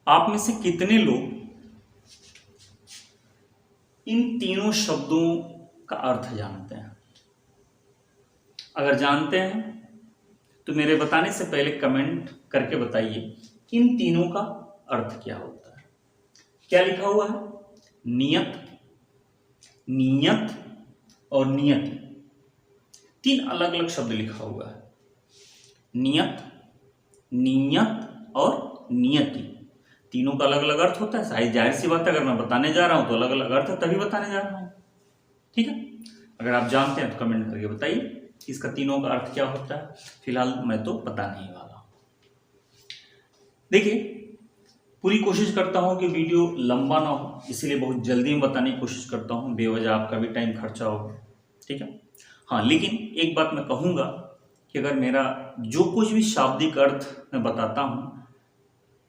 आप में से कितने लोग इन तीनों शब्दों का अर्थ जानते हैं? अगर जानते हैं तो मेरे बताने से पहले कमेंट करके बताइए इन तीनों का अर्थ क्या होता है। क्या लिखा हुआ है? नियत, नियत और नियति। तीन अलग अलग शब्द लिखा हुआ है। नियत, नियत और नियति, तीनों का अलग अलग अर्थ होता है। शायद जाहिर सी बात है, अगर मैं बताने जा रहा हूं तो अलग अलग अर्थ है, तभी बताने जा रहा हूं। ठीक है, अगर आप जानते हैं तो कमेंट करके बताइए इसका तीनों का अर्थ क्या होता है। फिलहाल मैं तो बता नहीं वाला। देखिए, पूरी कोशिश करता हूं कि वीडियो लंबा ना हो, इसीलिए बहुत जल्दी में बताने की कोशिश करता हूं, बेवजह आपका भी टाइम खर्चा होगा। ठीक है, हाँ, लेकिन एक बात मैं कहूंगा कि अगर मेरा जो कुछ भी शाब्दिक अर्थ मैं बताता हूं,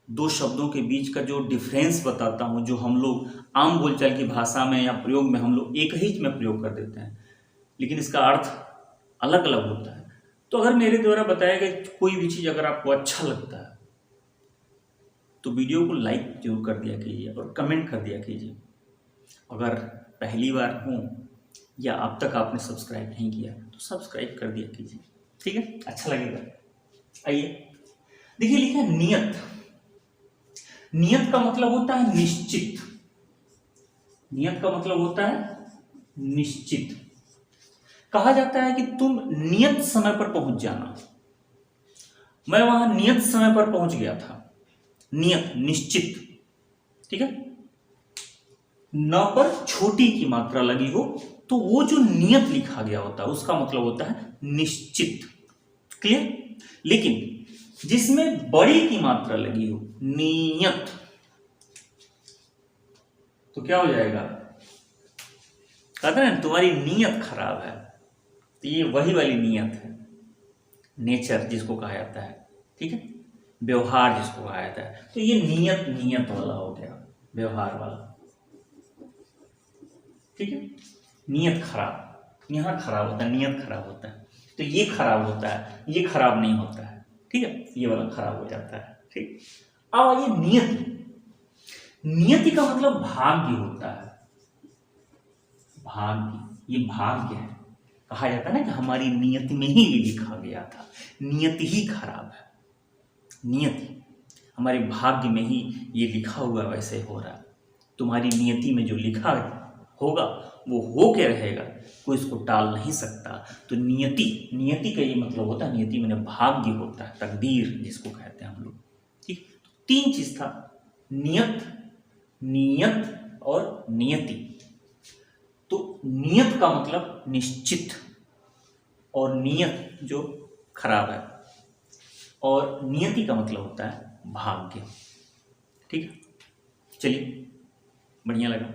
दो शब्दों के बीच का जो डिफरेंस बताता हूं, जो हम लोग आम बोलचाल की भाषा में या प्रयोग में हम लोग एक ही में प्रयोग कर देते हैं, लेकिन इसका अर्थ अलग अलग होता है। तो अगर मेरे द्वारा बताया गया कोई भी चीज़ अगर आपको अच्छा लगता है तो वीडियो को लाइक जरूर कर दिया कीजिए और कमेंट कर दिया कीजिए। अगर पहली बार हो या अब तक आपने सब्सक्राइब नहीं किया तो सब्सक्राइब कर दिया कीजिए। ठीक है, अच्छा लगेगा। आइए, देखिए, लिखा है नियत। नियत का मतलब होता है निश्चित। नियत का मतलब होता है निश्चित। कहा जाता है कि तुम नियत समय पर पहुंच जाना। मैं वहां नियत समय पर पहुंच गया था। नियत, निश्चित। ठीक है, न पर छोटी की मात्रा लगी हो तो वो जो नियत लिखा गया होता है उसका मतलब होता है निश्चित। क्लियर? लेकिन जिसमें बड़ी की मात्रा लगी हो, नियत, तो क्या हो जाएगा? कहते हैं तुम्हारी नियत खराब है। तो ये वही वाली नियत है, नेचर जिसको कहा जाता है। ठीक है, व्यवहार जिसको कहा जाता है। तो ये नियत, नियत वाला हो गया, व्यवहार वाला। ठीक है, नियत खराब, यहां खराब होता है, नियत खराब होता है, तो ये खराब होता है, ये खराब नहीं होता है। ठीक है, ये वाला खराब हो जाता है। ठीक, अब ये नियति। नियति का मतलब भाग्य होता है। भाग्य, ये भाग्य है। कहा जाता है ना कि हमारी नियति में ही ये लिखा गया था, नियति ही खराब है। नियति, हमारे भाग्य में ही ये लिखा हुआ वैसे हो रहा है। तुम्हारी नियति में जो लिखा होगा वो हो के रहेगा, कोई इसको टाल नहीं सकता। तो नियति, नियति का ये मतलब होता है, नियति में भाग्य होता है, तकदीर जिसको कहते हैं हम लोग। ठीक, तीन चीज था, नियत, नियत और नियति। तो नियत का मतलब निश्चित और नियत जो खराब है, और नियति का मतलब होता है भाग्य। ठीक है, चलिए, बढ़िया लगा।